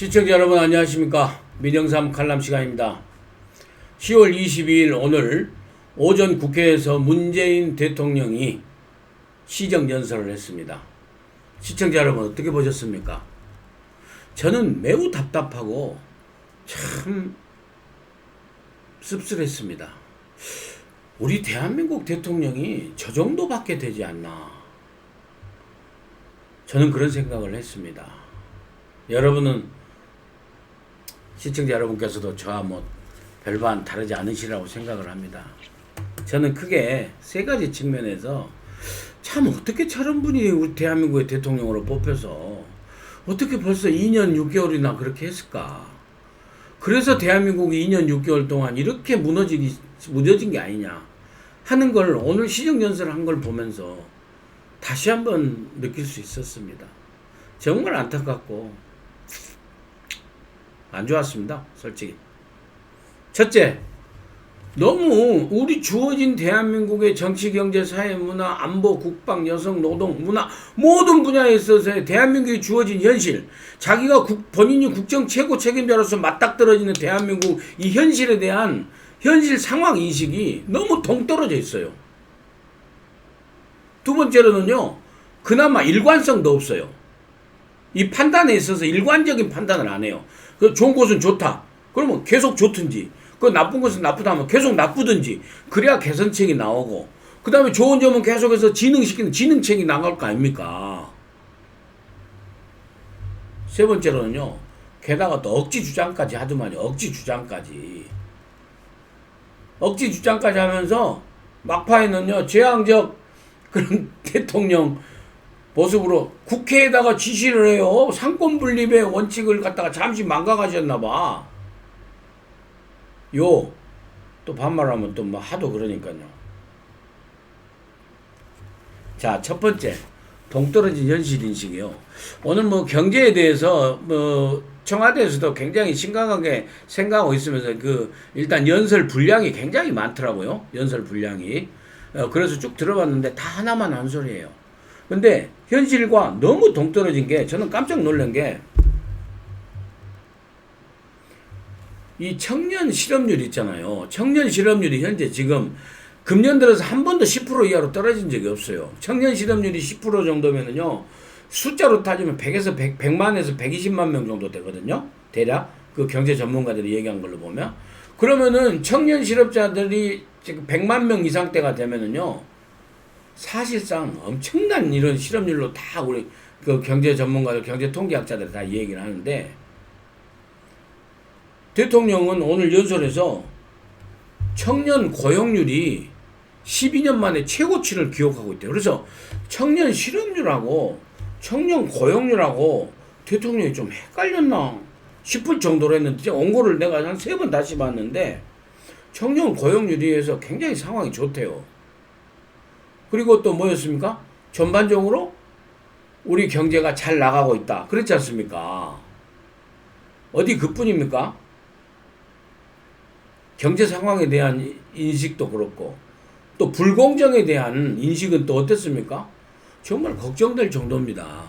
시청자 여러분 안녕하십니까. 민영삼 칼럼 시간입니다. 10월 22일 오늘 오전 국회에서 문재인 대통령이 시정연설을 했습니다. 시청자 여러분 어떻게 보셨습니까? 저는 매우 답답하고 참 씁쓸했습니다. 우리 대한민국 대통령이 저 정도밖에 되지 않나, 저는 그런 생각을 했습니다. 여러분은, 시청자 여러분께서도 저와 별반 다르지 않으시라고 생각을 합니다. 저는 크게 세 가지 측면에서 참 어떻게 저런 분이 우리 대한민국의 대통령으로 뽑혀서 어떻게 벌써 2년 6개월이나 그렇게 했을까? 그래서 대한민국이 2년 6개월 동안 이렇게 무너진 게 아니냐 하는 걸 오늘 시정연설을 한 걸 보면서 다시 한번 느낄 수 있었습니다. 정말 안타깝고 안 좋았습니다. 솔직히. 첫째, 너무 우리 주어진 대한민국의 정치, 경제, 사회, 문화, 안보, 국방, 여성, 노동, 문화 모든 분야에 있어서 대한민국이 주어진 현실, 자기가 본인이 국정 최고 책임자로서 맞닥뜨려지는 대한민국 이 현실에 대한 현실 상황 인식이 너무 동떨어져 있어요. 두 번째로는요, 그나마 일관성도 없어요. 이 판단에 있어서 일관적인 판단을 안 해요. 그 좋은 것은 좋다, 그러면 계속 좋든지, 그 나쁜 것은 나쁘다 하면 계속 나쁘든지, 그래야 개선책이 나오고, 그 다음에 좋은 점은 계속해서 진흥시키는 진흥책이 나갈 거 아닙니까? 세 번째로는요, 게다가 또 억지 주장까지 하더만요. 억지 주장까지 하면서 막판에는요, 재앙적 그런 대통령 모습으로 국회에다가 지시를 해요. 상권 분립의 원칙을 갖다가 잠시 망각하셨나봐. 또 반말하면 또 하도 그러니까요. 자, 첫 번째, 동떨어진 현실인식이요. 오늘 경제에 대해서 청와대에서도 굉장히 심각하게 생각하고 있으면서 일단 연설 분량이 굉장히 많더라고요. 연설 분량이. 그래서 쭉 들어봤는데 다 하나만 한 소리예요. 근데 현실과 너무 동떨어진 게, 저는 깜짝 놀란 게, 이 청년 실업률 있잖아요. 청년 실업률이 현재 지금 금년 들어서 한 번도 10% 이하로 떨어진 적이 없어요. 청년 실업률이 10% 정도면은요, 숫자로 따지면 100만에서 120만 명 정도 되거든요. 대략 그 경제 전문가들이 얘기한 걸로 보면. 그러면은 청년 실업자들이 지금 100만 명 이상대가 되면은요, 사실상 엄청난 이런 실업률로 다 우리 그 경제 전문가들, 경제 통계학자들이 다 얘기를 하는데, 대통령은 오늘 연설에서 청년 고용률이 12년 만에 최고치를 기록하고 있대요. 그래서 청년 실업률하고 청년 고용률하고 대통령이 좀 헷갈렸나 싶을 정도로 했는데, 원고를 내가 한 3번 다시 봤는데 청년 고용률에 해서 굉장히 상황이 좋대요. 그리고 또 뭐였습니까? 전반적으로 우리 경제가 잘 나가고 있다, 그렇지 않습니까? 어디 그뿐입니까? 경제 상황에 대한 인식도 그렇고, 또 불공정에 대한 인식은 또 어땠습니까? 정말 걱정될 정도입니다.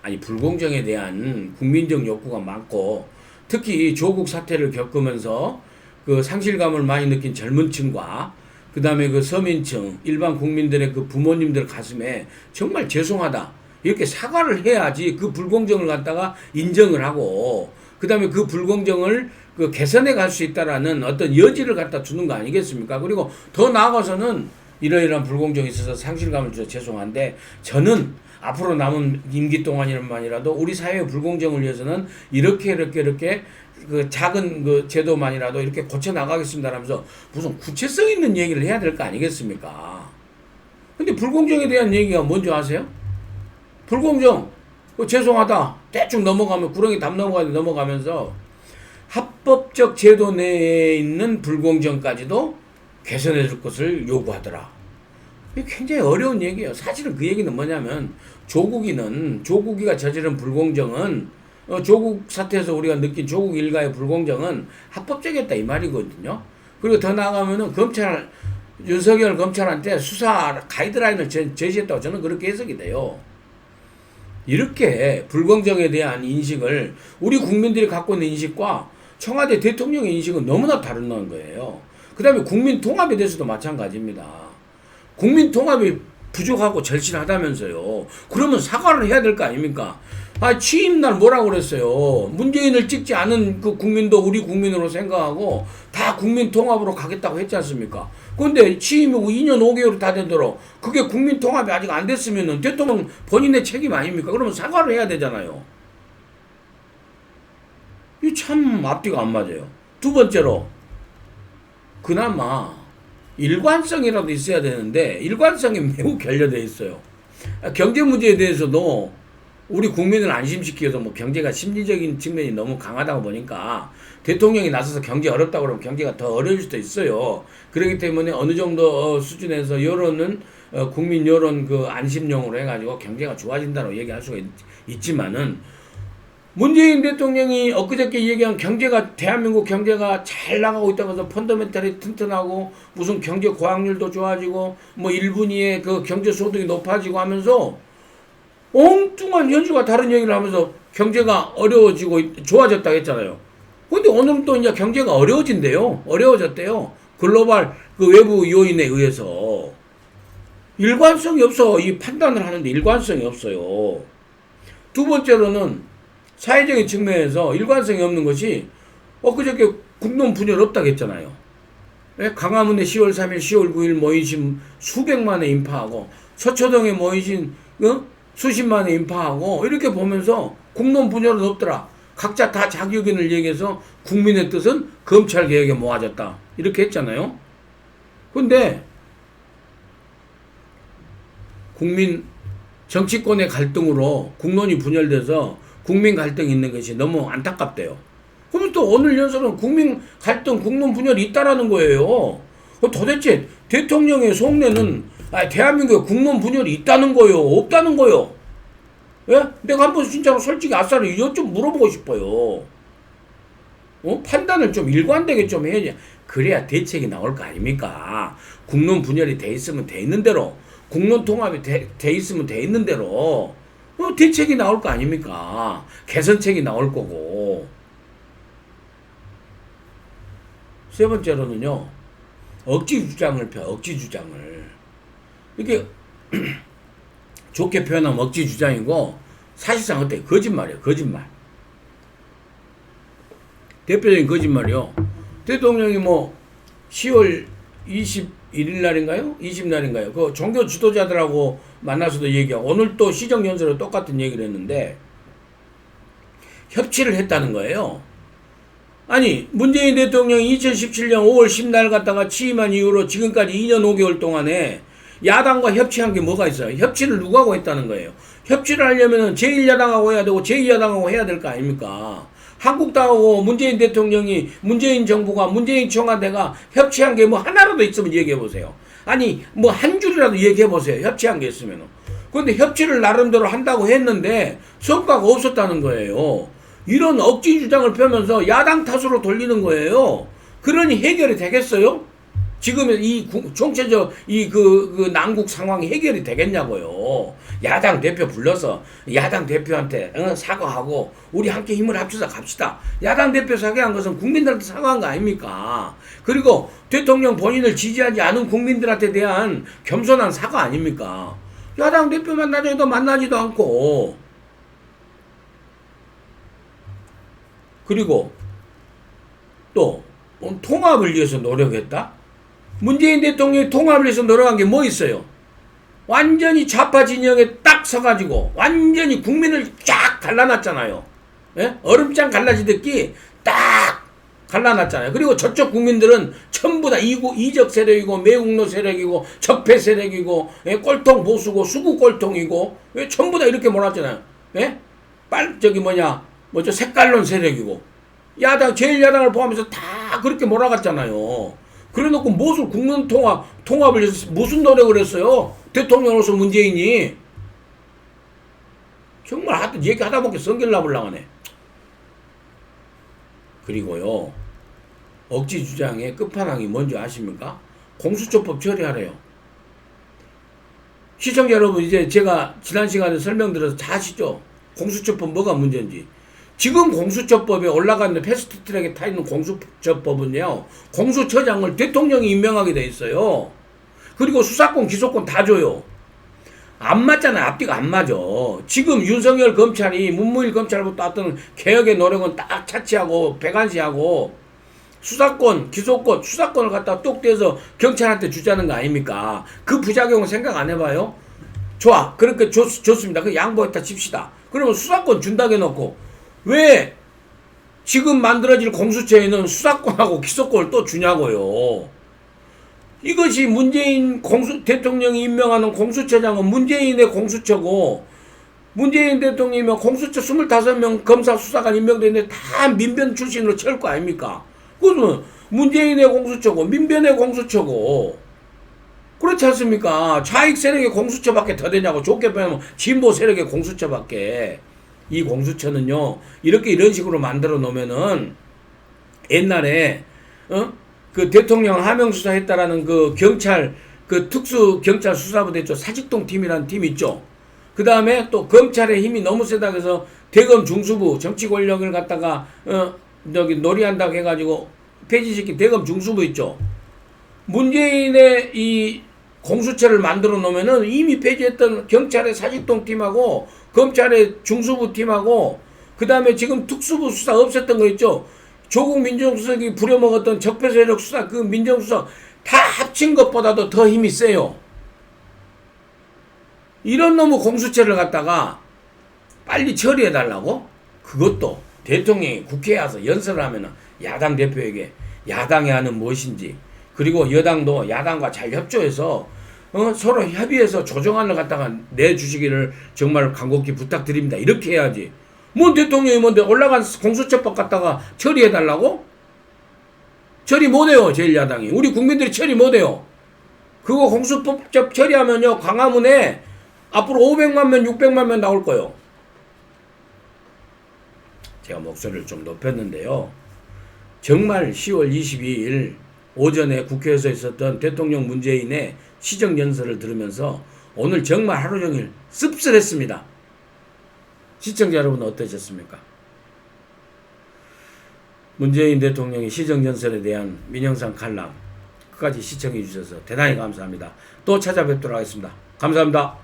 아니, 불공정에 대한 국민적 욕구가 많고, 특히 조국 사태를 겪으면서 그 상실감을 많이 느낀 젊은 층과 그 다음에 그 서민층, 일반 국민들의 그 부모님들 가슴에 정말 죄송하다, 이렇게 사과를 해야지 그 불공정을 갖다가 인정을 하고, 그 다음에 그 불공정을 개선해 갈 수 있다라는 어떤 여지를 갖다 주는 거 아니겠습니까? 그리고 더 나아가서는 이러이러한 불공정이 있어서 상실감을 줘서 죄송한데, 저는 앞으로 남은 임기 동안이라도 우리 사회의 불공정을 위해서는 이렇게 그 작은 그 제도만이라도 이렇게 고쳐 나가겠습니다 하면서 무슨 구체성 있는 얘기를 해야 될 거 아니겠습니까? 근데 불공정에 대한 얘기가 뭔지 아세요? 불공정, 죄송하다, 대충 넘어가면, 구렁이 담 넘어가면서 합법적 제도 내에 있는 불공정까지도 개선해 줄 것을 요구하더라. 이게 굉장히 어려운 얘기예요. 사실은 그 얘기는 뭐냐면, 조국이가 저지른 불공정은, 조국 사태에서 우리가 느낀 조국 일가의 불공정은 합법적이었다, 이 말이거든요. 그리고 더 나아가면은 윤석열 검찰한테 수사 가이드라인을 제시했다고 저는 그렇게 해석이 돼요. 이렇게 불공정에 대한 인식을 우리 국민들이 갖고 있는 인식과 청와대 대통령의 인식은 너무나 다른 거예요. 그 다음에 국민 통합에 대해서도 마찬가지입니다. 국민 통합이 부족하고 절실하다면서요. 그러면 사과를 해야 될 거 아닙니까? 취임날 뭐라고 그랬어요? 문재인을 찍지 않은 그 국민도 우리 국민으로 생각하고 다 국민 통합으로 가겠다고 했지 않습니까? 근데 취임 후 2년 5개월이 다 되도록 그게 국민 통합이 아직 안 됐으면은 대통령 본인의 책임 아닙니까? 그러면 사과를 해야 되잖아요. 이 참 앞뒤가 안 맞아요. 두 번째로, 그나마 일관성이라도 있어야 되는데 일관성이 매우 결여되어 있어요. 경제 문제에 대해서도 우리 국민을 안심시키기 위해서 뭐 경제가 심리적인 측면이 너무 강하다고 보니까 대통령이 나서서 경제 어렵다고 그러면 경제가 더 어려울 수도 있어요. 그렇기 때문에 어느 정도 수준에서 여론은 국민 여론 그 안심용으로 해가지고 경제가 좋아진다고 얘기할 수가 있지만은 문재인 대통령이 엊그저께 얘기한 경제가 대한민국 경제가 잘 나가고 있다고 해서 펀더멘탈이 튼튼하고 무슨 경제 고학률도 좋아지고 뭐 1분위의 그 경제 소득이 높아지고 하면서 엉뚱한 현실과 다른 얘기를 하면서 경제가 어려워지고 좋아졌다고 했잖아요. 근데 오늘은 또 이제 경제가 어려워진대요. 어려워졌대요. 글로벌 그 외부 요인에 의해서. 일관성이 없어. 이 판단을 하는데 일관성이 없어요. 두 번째로는 사회적인 측면에서 일관성이 없는 것이 엊그저께 국론 분열 없다고 했잖아요. 광화문에 10월 3일, 10월 9일 모이신 수백만에 인파하고 서초동에 모이신 수십만에 인파하고 이렇게 보면서 국론 분열은 없더라. 각자 다 자기 의견을 얘기해서 국민의 뜻은 검찰개혁에 모아졌다. 이렇게 했잖아요. 근데 국민 정치권의 갈등으로 국론이 분열돼서 국민 갈등이 있는 것이 너무 안타깝대요. 그러면 또 오늘 연설은 국민 갈등, 국론 분열이 있다라는 거예요. 도대체 대통령의 속내는 대한민국에 국론 분열이 있다는 거요, 없다는 거요? 예? 내가 한번 진짜로 솔직히 아싸리 이것 좀 물어보고 싶어요. 판단을 좀 일관되게 좀 해야지. 그래야 대책이 나올 거 아닙니까? 국론 분열이 돼 있으면 돼 있는 대로, 국론 통합이 돼 있으면 돼 있는 대로 대책이 나올 거 아닙니까? 개선책이 나올 거고. 세 번째로는요, 억지 주장을 펴, 억지 주장을. 이게 좋게 표현하면 억지 주장이고 사실상 어때? 거짓말이에요. 거짓말. 대표적인 거짓말이요. 대통령이 뭐 10월 21일 날인가요? 20날인가요? 그 종교 지도자들하고 만나서도 얘기하고 오늘 또 시정연설로 똑같은 얘기를 했는데 협치를 했다는 거예요. 아니 문재인 대통령이 2017년 5월 10날 갔다가 취임한 이후로 지금까지 2년 5개월 동안에 야당과 협치한 게 뭐가 있어요? 협치를 누구하고 했다는 거예요? 협치를 하려면 제1야당하고 해야 되고 제2야당하고 해야 될 거 아닙니까? 한국당하고 문재인 대통령이, 문재인 정부가, 문재인 청와대가 협치한 게 뭐 하나라도 있으면 얘기해 보세요. 아니 뭐 한 줄이라도 얘기해 보세요. 협치한 게 있으면. 그런데 협치를 나름대로 한다고 했는데 성과가 없었다는 거예요. 이런 억지 주장을 펴면서 야당 탓으로 돌리는 거예요. 그러니 해결이 되겠어요? 지금 이 총체적 그 난국 상황이 해결이 되겠냐고요. 야당 대표 불러서 야당 대표한테 사과하고 우리 함께 힘을 합쳐서 갑시다. 야당 대표 사과한 것은 국민들한테 사과한 거 아닙니까? 그리고 대통령 본인을 지지하지 않은 국민들한테 대한 겸손한 사과 아닙니까? 야당 대표만 나중에도 만나지도 않고. 그리고 또 통합을 위해서 노력했다? 문재인 대통령이 통합을 위해서 노력한 게 뭐 있어요? 완전히 좌파 진영에 딱 서가지고 완전히 국민을 쫙 갈라놨잖아요. 예? 얼음장 갈라지듯이 딱 갈라놨잖아요. 그리고 저쪽 국민들은 전부 다 이적 세력이고 매국노 세력이고 적폐 세력이고 꼴통 보수고 수구 꼴통이고 전부 다 이렇게 몰았잖아요. 예? 뭐죠 색깔론 세력이고 야당 제1야당을 포함해서 다 그렇게 몰아갔잖아요. 그래놓고 무슨 국민 통합을 위해서 무슨 노력을 했어요? 대통령으로서 문재인이. 정말 하여튼 얘기하다 보니까 성질 나불랑 하네. 그리고요, 억지 주장의 끝판왕이 뭔지 아십니까? 공수처법 처리하래요. 시청자 여러분, 이제 제가 지난 시간에 설명드려서 다 아시죠? 공수처법 뭐가 문제인지. 지금 공수처법에 올라가는 패스트트랙에 타 있는 공수처법은요, 공수처장을 대통령이 임명하게 돼 있어요. 그리고 수사권, 기소권 다 줘요. 안 맞잖아요. 앞뒤가 안 맞아. 지금 윤석열 검찰이 문무일 검찰부터 왔던 개혁의 노력은 딱 차치하고 배관시하고 수사권, 기소권, 수사권을 갖다 뚝 떼서 경찰한테 주자는 거 아닙니까? 그 부작용은 생각 안 해봐요? 좋아. 그렇게 좋습니다. 그 양보했다 칩시다. 그러면 수사권 준다고 해놓고 왜 지금 만들어질 공수처에는 수사권하고 기소권을 또 주냐고요. 이것이 문재인 대통령이 임명하는 공수처장은 문재인의 공수처고, 문재인 대통령이면 공수처 25명 검사 수사관 임명되는데 다 민변 출신으로 채울 거 아닙니까? 그것은 문재인의 공수처고 민변의 공수처고, 그렇지 않습니까? 좌익 세력의 공수처밖에 더 되냐고. 좋게 보면 진보 세력의 공수처밖에. 이 공수처는요, 이런 식으로 만들어 놓으면은 옛날에 그 대통령 하명 수사했다라는 그 경찰, 그 특수 경찰 수사부대 있죠. 사직동 팀이라는 팀 있죠. 그 다음에 또 검찰의 힘이 너무 세다 그래서 대검 중수부, 정치 권력을 갖다가 저기 놀이한다고 해가지고 폐지시킨 대검 중수부 있죠. 문재인의 이 공수처를 만들어 놓으면은 이미 폐지했던 경찰의 사직동 팀하고 검찰의 중수부 팀하고 그 다음에 지금 특수부 수사 없앴던 거 있죠. 조국 민정수석이 부려먹었던 적폐세력 수사, 그 민정수석 다 합친 것보다도 더 힘이 세요. 이런 놈의 공수처를 갖다가 빨리 처리해달라고? 그것도 대통령이 국회에 와서 연설을 하면은 야당 대표에게 야당이 하는 무엇인지, 그리고 여당도 야당과 잘 협조해서 서로 협의해서 조정안을 갖다가 내주시기를 정말 간곡히 부탁드립니다. 이렇게 해야지. 뭔 대통령이 뭔데 올라간 공수처법 갖다가 처리해달라고? 처리 못해요. 제1야당이. 우리 국민들이 처리 못해요. 그거 공수처법 처리하면요, 광화문에 앞으로 500만 명, 600만 명 나올 거예요. 제가 목소리를 좀 높였는데요. 정말 10월 22일 오전에 국회에서 있었던 대통령 문재인의 시정연설을 들으면서 오늘 정말 하루 종일 씁쓸했습니다. 시청자 여러분 어떠셨습니까? 문재인 대통령의 시정연설에 대한 민영상 칼럼 끝까지 시청해 주셔서 대단히 감사합니다. 또 찾아뵙도록 하겠습니다. 감사합니다.